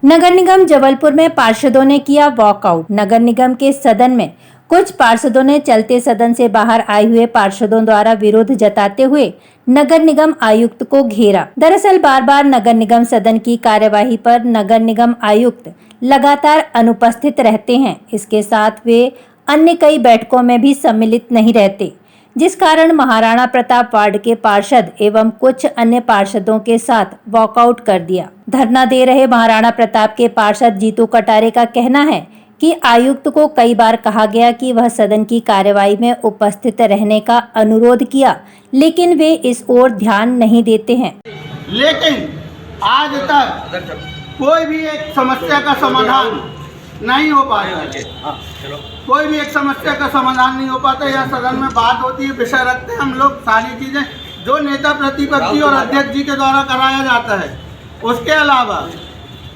नगर निगम जबलपुर में पार्षदों ने किया वॉकआउट। नगर निगम के सदन में कुछ पार्षदों ने चलते सदन से बाहर आए हुए पार्षदों द्वारा विरोध जताते हुए नगर निगम आयुक्त को घेरा। दरअसल बार बार नगर निगम सदन की कार्यवाही पर नगर निगम आयुक्त लगातार अनुपस्थित रहते हैं। इसके साथ वे अन्य कई बैठकों में भी सम्मिलित नहीं रहते, जिस कारण महाराणा प्रताप वार्ड के पार्षद एवं कुछ अन्य पार्षदों के साथ वॉकआउट कर दिया। धरना दे रहे महाराणा प्रताप के पार्षद जीतू कटारे का कहना है कि आयुक्त को कई बार कहा गया कि वह सदन की कार्यवाही में उपस्थित रहने का अनुरोध किया, लेकिन वे इस ओर ध्यान नहीं देते हैं। लेकिन आज तक कोई भी एक समस्या का समाधान नहीं हो पाया है। कोई भी एक समस्या का समाधान नहीं हो पाता। यह सदन में बात होती है, विषय रखते हैं हम लोग, सारी चीजें जो नेता प्रतिपक्षी और अध्यक्ष जी के द्वारा कराया जाता है, उसके अलावा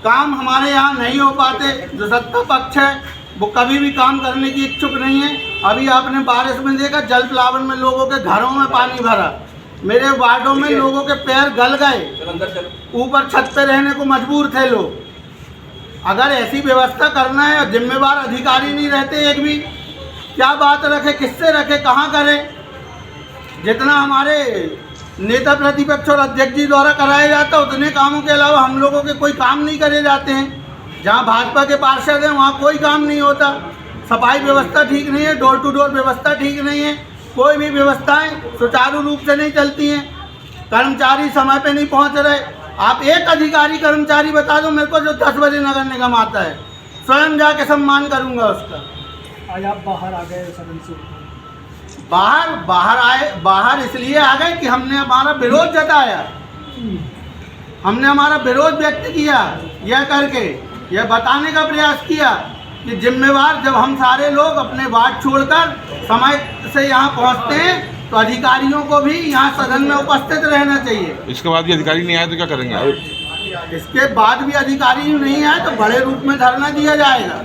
काम हमारे यहाँ नहीं हो पाते। जो सत्ता पक्ष है वो कभी भी काम करने की इच्छुक नहीं है। अभी आपने बारिश में देखा, जल प्लावन में लोगों के घरों में पानी भरा, मेरे वार्डों में लोगों के पैर गल गए, ऊपर छत पे रहने को मजबूर थे लोग। अगर ऐसी व्यवस्था करना है और जिम्मेवार अधिकारी नहीं रहते, एक भी क्या बात रखे, किससे रखे, कहाँ करें। जितना हमारे नेता प्रतिपक्ष और अध्यक्ष जी द्वारा कराया जाता है, उतने कामों के अलावा हम लोगों के कोई काम नहीं करे जाते हैं। जहाँ भाजपा के पार्षद हैं वहाँ कोई काम नहीं होता। सफाई व्यवस्था ठीक नहीं है, डोर टू डोर व्यवस्था ठीक नहीं है, कोई भी व्यवस्थाएं सुचारू रूप से नहीं चलती हैं। कर्मचारी समय पे नहीं पहुँच रहे। आप एक अधिकारी कर्मचारी बता दो मेरे को जो 10 बजे नगर निगम आता है, स्वयं जाके सम्मान करूंगा उसका। आज आप बाहर आ गए सदन से? बाहर इसलिए आ गए कि हमने हमारा विरोध जताया, हमने हमारा विरोध व्यक्त किया, यह करके यह बताने का प्रयास किया कि जिम्मेवार जब हम सारे लोग अपने वार्ड छोड़कर समय से यहाँ पहुँचते हैं तो अधिकारियों को भी यहाँ सदन में उपस्थित रहना चाहिए। इसके बाद भी अधिकारी नहीं आए तो क्या करेंगे? इसके बाद भी अधिकारी नहीं आए तो बड़े रूप में धरना दिया जाएगा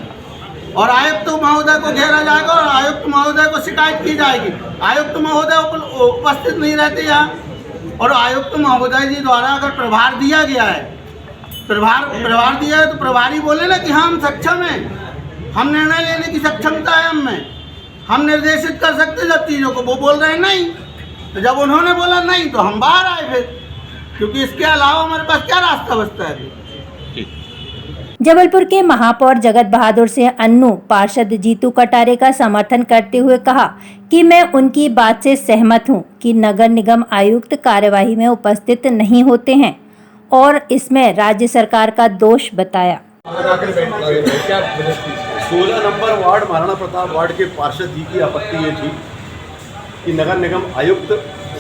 और आयुक्त महोदय को घेरा जाएगा और आयुक्त महोदय को शिकायत की जाएगी। आयुक्त महोदय उपस्थित नहीं रहते यहाँ, और आयुक्त महोदय जी द्वारा अगर प्रभार दिया गया है, प्रभार दिया है तो प्रभारी बोले ना कि हाँ हम सक्षम हैं, हम निर्णय लेने की सक्षमता है हम निर्देशित कर सकते जब चीज़ों को। वो बोल रहे हैं नहीं, तो जब उन्होंने बोला नहीं तो हम बाहर आए फिर, क्योंकि इसके अलावा हमारे पास क्या रास्ता बचता है। जबलपुर के महापौर जगत बहादुर से अन्नू पार्षद जीतू कटारे का समर्थन करते हुए कहा कि मैं उनकी बात से सहमत हूं कि नगर निगम आयुक्त कार्यवाही में उपस्थित नहीं होते हैं और इसमें राज्य सरकार का दोष बताया। 16 number ward Maharana Pratap ward के पार्षद जी की आपत्ति ये थी कि नगर निगम आयुक्त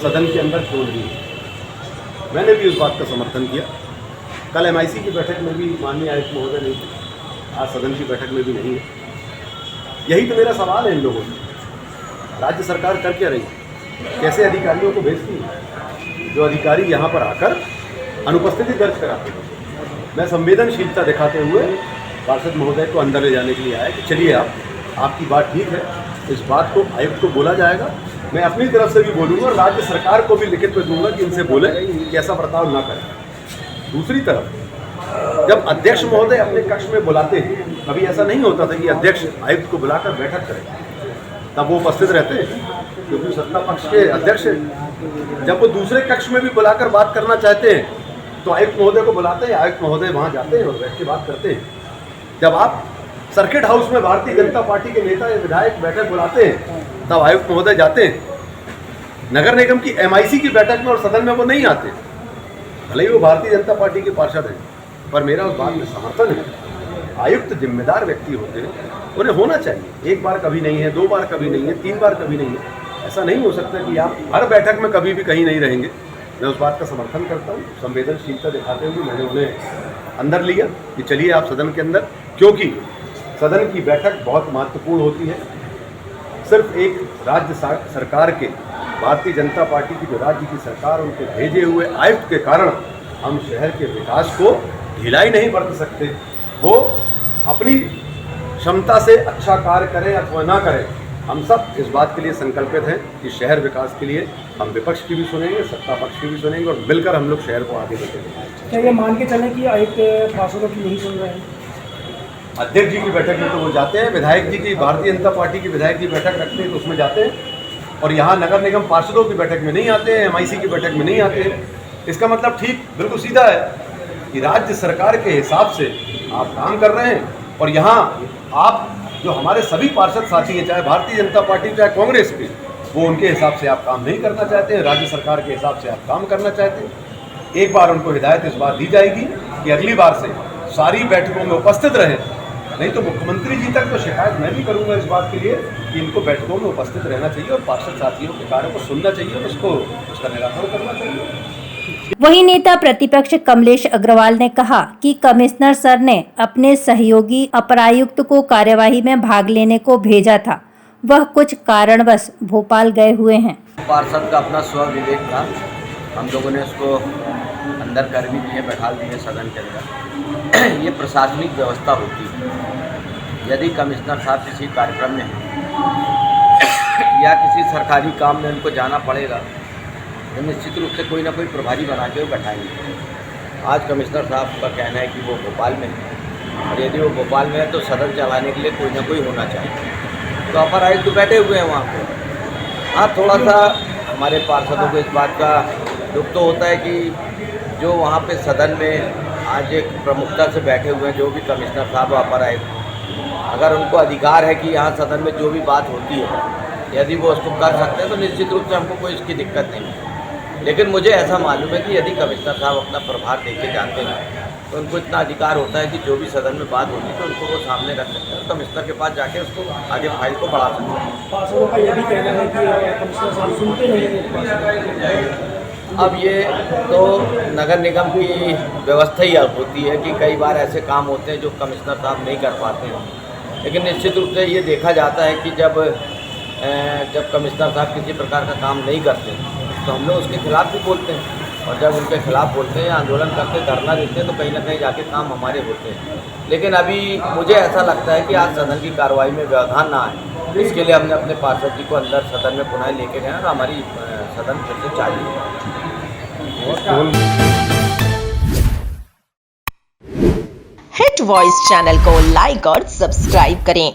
सदन के अंदर क्यों नहीं है। मैंने भी उस बात का समर्थन किया। कल MIC की बैठक में भी माननीय आयुक्त महोदय नहीं थे, आज सदन की बैठक में भी नहीं है। यही तो मेरा सवाल है इन लोगों से, राज्य सरकार कर क्या रही है, कैसे अधिकारियों को भेजती है जो अधिकारी यहाँ पर आकर अनुपस्थिति दर्ज कराते हैं। मैं संवेदनशीलता दिखाते हुए पार्षद महोदय को अंदर ले जाने के लिए आया कि चलिए आपकी बात ठीक है, इस बात को आयुक्त को बोला जाएगा। मैं अपनी तरफ से भी बोलूँगा और राज्य सरकार को भी लिखित में दूंगा कि इनसे बोले कि ऐसा बर्ताव ना करें। दूसरी तरफ जब अध्यक्ष महोदय अपने कक्ष में बुलाते हैं, कभी ऐसा नहीं होता था कि अध्यक्ष आयुक्त को बुलाकर बैठक करें, तब वो उपस्थित रहते हैं क्योंकि सत्ता पक्ष के अध्यक्ष हैं। जब वो दूसरे कक्ष में भी बुलाकर बात करना चाहते हैं तो आयुक्त महोदय को बुलाते हैं, आयुक्त महोदय वहाँ जाते हैं और बैठ के बात करते हैं। जब आप सर्किट हाउस में भारतीय जनता पार्टी के नेता या विधायक बैठक बुलाते हैं तब आयुक्त महोदय जाते हैं। नगर निगम की MIC की बैठक में और सदन में वो नहीं आते, भले ही वो भारतीय जनता पार्टी के पार्षद हैं, पर मेरा उस बात में समर्थन है। आयुक्त जिम्मेदार व्यक्ति होते हैं, उन्हें होना चाहिए। एक बार कभी नहीं है, 2 बार कभी नहीं है, 3 बार कभी नहीं है। ऐसा नहीं हो सकता कि आप हर बैठक में कभी भी कहीं नहीं रहेंगे। मैं उस बात का समर्थन करता हूँ। संवेदनशीलता दिखाते हुए मैंने उन्हें अंदर लिया कि चलिए आप सदन के अंदर, क्योंकि सदन की बैठक बहुत महत्वपूर्ण होती है। सिर्फ एक राज्य सरकार के, भारतीय जनता पार्टी की जो राज्य की सरकार, उनके भेजे हुए आयुक्त के कारण हम शहर के विकास को ढिलाई नहीं बरत सकते। वो अपनी क्षमता से अच्छा कार्य करें अथवा ना करें, हम सब इस बात के लिए संकल्पित हैं कि शहर विकास के लिए हम विपक्ष की भी सुनेंगे, सत्ता पक्ष की भी सुनेंगे और मिलकर हम लोग शहर को आगे बढ़ेंगे। क्या ये मान के चलें कि आयुक्त पार्षदों की नहीं सुन रहे हैं? अध्यक्ष जी की बैठक में तो वो जाते हैं, विधायक जी की, भारतीय जनता पार्टी के विधायक जी बैठक रखते हैं तो उसमें जाते हैं, और यहाँ नगर निगम पार्षदों की बैठक में नहीं आते हैं, MIC की बैठक में नहीं आते हैं। इसका मतलब ठीक बिल्कुल सीधा है कि राज्य सरकार के हिसाब से आप काम कर रहे हैं, और यहाँ आप जो हमारे सभी पार्षद साथी हैं, चाहे भारतीय जनता पार्टी चाहे कांग्रेस के, वो उनके हिसाब से आप काम नहीं करना चाहते हैं, राज्य सरकार के हिसाब से आप काम करना चाहते हैं। एक बार उनको हिदायत इस बार दी जाएगी कि अगली बार से सारी बैठकों में उपस्थित रहें, नहीं तो मुख्यमंत्री जी तक तो शिकायत मैं भी करूंगा इस बात के लिए कि इनको बैठकों में उपस्थित रहना चाहिए और पार्षद साथियों के कार्यों को सुनना चाहिए और उसका निराकरण करना चाहिए। वहीं नेता प्रतिपक्ष कमलेश अग्रवाल ने कहा कि कमिश्नर सर ने अपने सहयोगी अपरायुक्त को कार्यवाही में भाग लेने को भेजा था, वह कुछ कारणवश भोपाल गए हुए हैं। पार्षद का अपना स्व विवेक था, हम लोगों ने उसको अंदर कर भी दिए, बैठा दिए सदन के अंदर। ये प्रशासनिक व्यवस्था होती है, यदि कमिश्नर साहब किसी कार्यक्रम में हैं या किसी सरकारी काम में उनको जाना पड़ेगा तो निश्चित रूप से कोई ना कोई प्रभारी बना के वो बैठाएंगे। आज कमिश्नर साहब का कहना है कि वो भोपाल में है, और यदि वो भोपाल में है तो सदन चलाने के लिए कोई ना कोई होना चाहिए, तो अपर आयुक्त तो बैठे हुए हैं वहाँ पर। हाँ, थोड़ा सा हमारे पार्षदों को इस बात का दुख तो होता है कि जो वहाँ पे सदन में आज एक प्रमुखता से बैठे हुए हैं, जो भी कमिश्नर साहब अपर आयुक्त, अगर उनको अधिकार है कि यहाँ सदन में जो भी बात होती है यदि वो उसको कर सकते हैं तो निश्चित रूप से हमको कोई इसकी दिक्कत नहीं है। लेकिन मुझे ऐसा मालूम है कि यदि कमिश्नर साहब अपना प्रभार देके जाते हैं तो उनको इतना अधिकार होता है कि जो भी सदन में बात होती है तो उनको वो सामने रख सकते हैं, कमिश्नर के पास जाके उसको आगे फाइल को बढ़ा सकते हैं। पार्षदों का ये भी कहना है कि कमिश्नर साहब सुनते नहीं हैं। अब ये तो नगर निगम की व्यवस्था ही अब होती है कि कई बार ऐसे काम होते हैं जो कमिश्नर साहब नहीं कर पाते हैं, लेकिन निश्चित रूप से ये देखा जाता है कि जब कमिश्नर साहब किसी प्रकार का काम नहीं करते तो हम लोग उसके खिलाफ भी बोलते हैं, और जब उनके खिलाफ बोलते हैं, आंदोलन करते, धरना देते हैं तो कहीं ना कहीं जाके काम हमारे होते हैं। लेकिन अभी मुझे ऐसा लगता है कि आज सदन की कार्रवाई में व्यवधान ना आए, इसके लिए हमने अपने पार्षद जी को अंदर सदन में पुनः लेके गए और हमारी सदन फिर से चालू है। हिट वॉइस चैनल को लाइक और सब्सक्राइब करें